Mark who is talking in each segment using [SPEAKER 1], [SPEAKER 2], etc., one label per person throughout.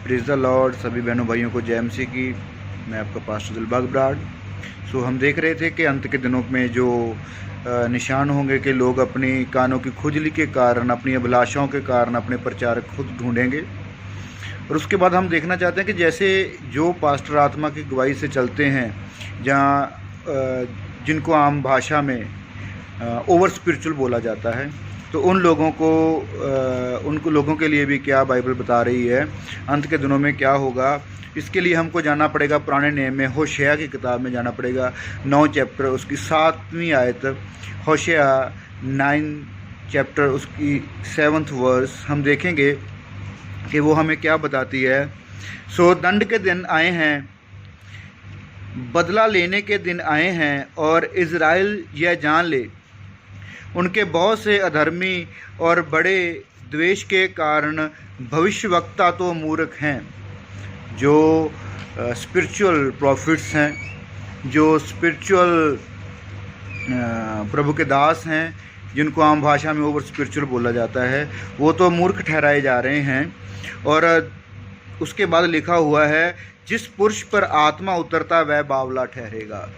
[SPEAKER 1] Praise the Lord. सभी बहनों भाइयों को जय मसीह की। मैं आपका पास्टर दिलबाग ब्राड। हम देख रहे थे कि अंत के दिनों में जो निशान होंगे कि लोग अपनी कानों की खुजली के कारण, अपनी अभिलाषाओं के कारण अपने प्रचारक खुद ढूंढेंगे। और उसके बाद हम देखना चाहते हैं कि जैसे जो पास्टर आत्मा की गवाही से चलते हैं, जहाँ जिनको आम भाषा में ओवर स्पिरिचुअल बोला जाता है, तो उन लोगों के लिए भी क्या बाइबल बता रही है, अंत के दिनों में क्या होगा। इसके लिए हमको जाना पड़ेगा पुराने नियम में, होशेया की किताब में जाना पड़ेगा। 9 चैप्टर उसकी 7वीं आयत, होशेया 9 चैप्टर उसकी 7th वर्स हम देखेंगे कि वो हमें क्या बताती है। दंड के दिन आए हैं, बदला लेने के दिन आए हैं, और इज़राइल यह जान ले, उनके बहुत से अधर्मी और बड़े द्वेष के कारण भविष्यवक्ता तो मूर्ख हैं। जो स्पिरिचुअल प्रॉफिट्स हैं, जो स्पिरिचुअल प्रभु के दास हैं, जिनको आम भाषा में ओवर स्पिरिचुअल बोला जाता है, वो तो मूर्ख ठहराए जा रहे हैं। और उसके बाद लिखा हुआ है, जिस पुरुष पर आत्मा उतरता वह बावला ठहरेगा।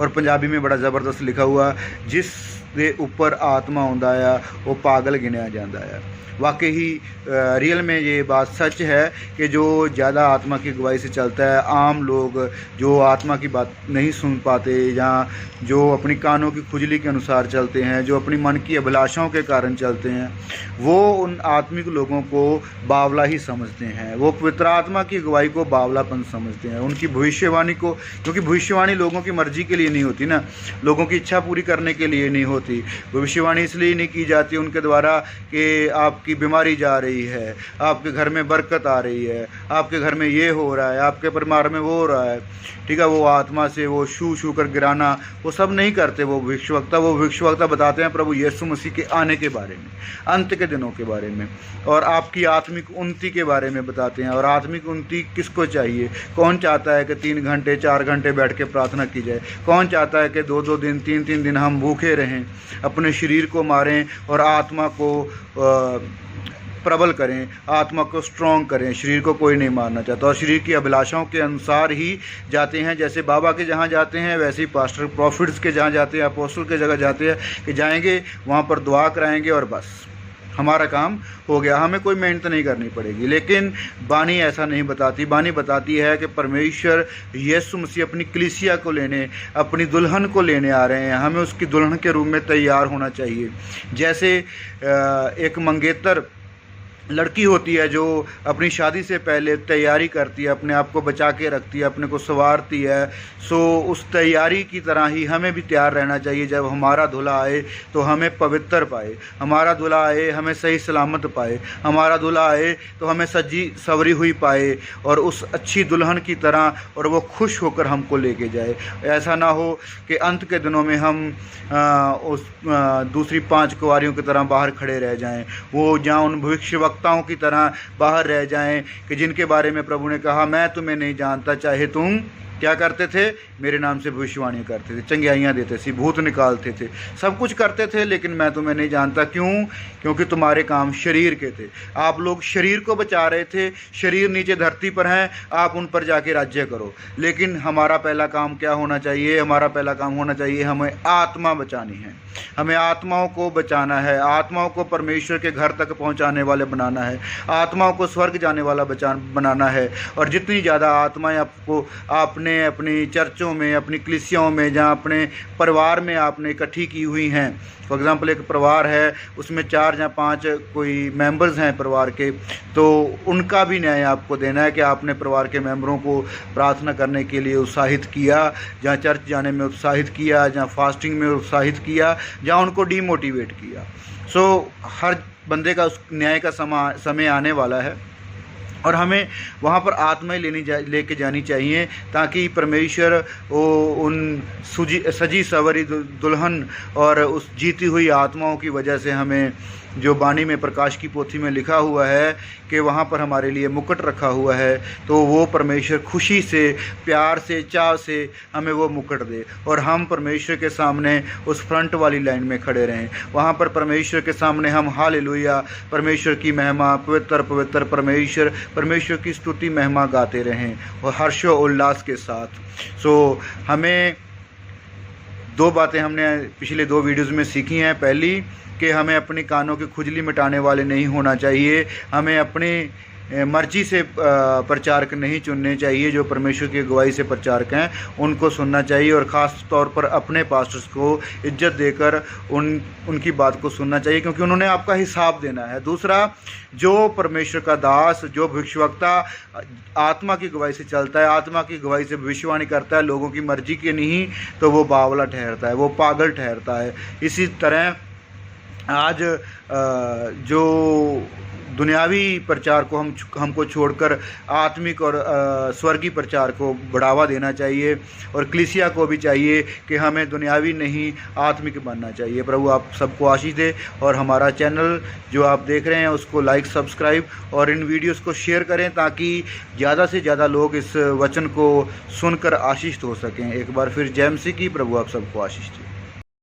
[SPEAKER 1] और पंजाबी में बड़ा ज़बरदस्त लिखा हुआ, जिस दे ऊपर आत्मा आउंदा आ वो पागल गिनिया जाता है। वाकई ही रियल में ये बात सच है कि जो ज़्यादा आत्मा की गवाही से चलता है, आम लोग जो आत्मा की बात नहीं सुन पाते, या जो अपनी कानों की खुजली के अनुसार चलते हैं, जो अपनी मन की अभिलाषाओं के कारण चलते हैं, वो उन आत्मिक लोगों को बावला ही समझते हैं। वो पवित्र आत्मा की गवाही को बावलापन समझते हैं। उनकी भविष्यवाणी को, क्योंकि भविष्यवाणी लोगों की मर्जी के लिए नहीं होती ना, लोगों की इच्छा पूरी करने के लिए नहीं होती। भविष्यवाणी इसलिए नहीं की जाती उनके द्वारा कि आपकी बीमारी जा रही है, आपके घर में बरकत आ रही है, आपके घर में ये हो रहा है, आपके परिवार में वो हो रहा है, ठीक है। वो आत्मा से वो छू कर गिराना, वो सब नहीं करते वो भविष्यवक्ता बताते हैं प्रभु यीशु मसीह के आने के बारे में, अंत के दिनों के बारे में, और आपकी आत्मिक उन्नति के बारे में बताते हैं। और आत्मिक उन्नति किसको चाहिए? कौन चाहता है कि 3 घंटे 4 घंटे बैठ के प्रार्थना की जाए? कौन चाहता है कि 2-2 दिन 3-3 दिन हम भूखे रहें, अपने शरीर को मारें और आत्मा को प्रबल करें, आत्मा को स्ट्रॉन्ग करें? शरीर को कोई नहीं मारना चाहता, और शरीर की अभिलाषाओं के अनुसार ही जाते हैं। जैसे बाबा के जहाँ जाते हैं, वैसे ही पास्टर प्रॉफिट्स के जहाँ जाते हैं, अपोस्टल के जगह जाते हैं कि जाएंगे वहाँ पर दुआ कराएंगे और बस हमारा काम हो गया, हमें कोई मेहनत नहीं करनी पड़ेगी। लेकिन बानी ऐसा नहीं बताती। बानी बताती है कि परमेश्वर यीशु मसीह अपनी कलीसिया को लेने, अपनी दुल्हन को लेने आ रहे हैं। हमें उसकी दुल्हन के रूप में तैयार होना चाहिए। जैसे एक मंगेतर लड़की होती है जो अपनी शादी से पहले तैयारी करती है, अपने आप को बचा के रखती है, अपने को संवारती है। उस तैयारी की तरह ही हमें भी तैयार रहना चाहिए। जब हमारा दूल्हा आए तो हमें पवित्र पाए, हमारा दूल्हा आए हमें सही सलामत पाए, हमारा दूल्हा आए तो हमें सजी सवरी हुई पाए, और उस अच्छी दुल्हन की तरह, और वो खुश होकर हमको लेके जाए। ऐसा ना हो कि अंत के दिनों में हम उस दूसरी 5 कुंवारियों की तरह बाहर खड़े रह जाएं, वो जहाँ उन भविष्यवक्ताओं की तरह बाहर रह जाएं कि जिनके बारे में प्रभु ने कहा, मैं तुम्हें नहीं जानता, चाहे तुम क्या करते थे? मेरे नाम से भविष्यवाणी करते थे, चंगियाइयाँ देते थे, भूत निकालते थे, सब कुछ करते थे, लेकिन मैं तुम्हें नहीं जानता। क्यों? क्योंकि तुम्हारे काम शरीर के थे। आप लोग शरीर को बचा रहे थे। शरीर नीचे धरती पर हैं, आप उन पर जाके राज्य करो। लेकिन हमारा पहला काम क्या होना चाहिए? हमारा पहला काम होना चाहिए, हमें आत्मा बचानी है, हमें आत्माओं को बचाना है, आत्माओं को परमेश्वर के घर तक पहुंचाने वाले बनाना है, आत्माओं को स्वर्ग जाने वाला बनाना है। और जितनी ज़्यादा आत्माएं आपको आपने अपनी चर्चों में, अपनी कलीसियाओं में, जहाँ अपने परिवार में आपने इकट्ठी की हुई हैं, फॉर एग्ज़ाम्पल एक परिवार है, उसमें 4 या 5 कोई मेंबर्स हैं परिवार के, तो उनका भी न्याय आपको देना है कि आपने परिवार के मेंबरों को प्रार्थना करने के लिए उत्साहित किया, जहाँ चर्च जाने में उत्साहित किया, जहाँ फास्टिंग में उत्साहित किया, जहाँ उनको डीमोटिवेट किया। हर बंदे का उस न्याय का समय आने वाला है, और हमें वहाँ पर आत्माएं लेके जानी चाहिए, ताकि परमेश्वर उन सजी सवरी दुल्हन और उस जीती हुई आत्माओं की वजह से हमें जो बानी में प्रकाश की पोथी में लिखा हुआ है कि वहाँ पर हमारे लिए मुकुट रखा हुआ है, तो वो परमेश्वर खुशी से, प्यार से, चाव से हमें वो मुकुट दे और हम परमेश्वर के सामने उस फ्रंट वाली लाइन में खड़े रहें। वहाँ पर परमेश्वर के सामने हम हालेलुया, परमेश्वर की महिमा, पवित्र पवित्र परमेश्वर, परमेश्वर की स्तुति महिमा गाते रहें और हर्षो उल्लास के साथ। हमें दो बातें हमने पिछले 2 वीडियोज़ में सीखी हैं। पहली कि हमें अपनी कानों की खुजली मिटाने वाले नहीं होना चाहिए, हमें अपनी मर्जी से प्रचारक नहीं चुनने चाहिए। जो परमेश्वर की अगुवाई से प्रचारक हैं उनको सुनना चाहिए और ख़ास तौर पर अपने पास्टर्स को इज्जत देकर उनकी बात को सुनना चाहिए, क्योंकि उन्होंने आपका हिसाब देना है। दूसरा, जो परमेश्वर का दास, जो भविष्यवक्ता आत्मा की गवाही से चलता है, आत्मा की गवाही से भविष्यवाणी करता है, लोगों की मर्जी की नहीं, तो वो बावला ठहरता है, वो पागल ठहरता है। इसी तरह आज जो दुनियावी प्रचार को हमको छोड़कर आत्मिक और स्वर्गीय प्रचार को बढ़ावा देना चाहिए और कलीसिया को भी चाहिए कि हमें दुनियावी नहीं आत्मिक बनना चाहिए। प्रभु आप सबको आशीष दे और हमारा चैनल जो आप देख रहे हैं उसको लाइक, सब्सक्राइब और इन वीडियोस को शेयर करें ताकि ज़्यादा से ज़्यादा लोग इस वचन को सुनकर आशीषित हो सकें। एक बार फिर जय मसीह की। प्रभु आप सबको आशीष दे।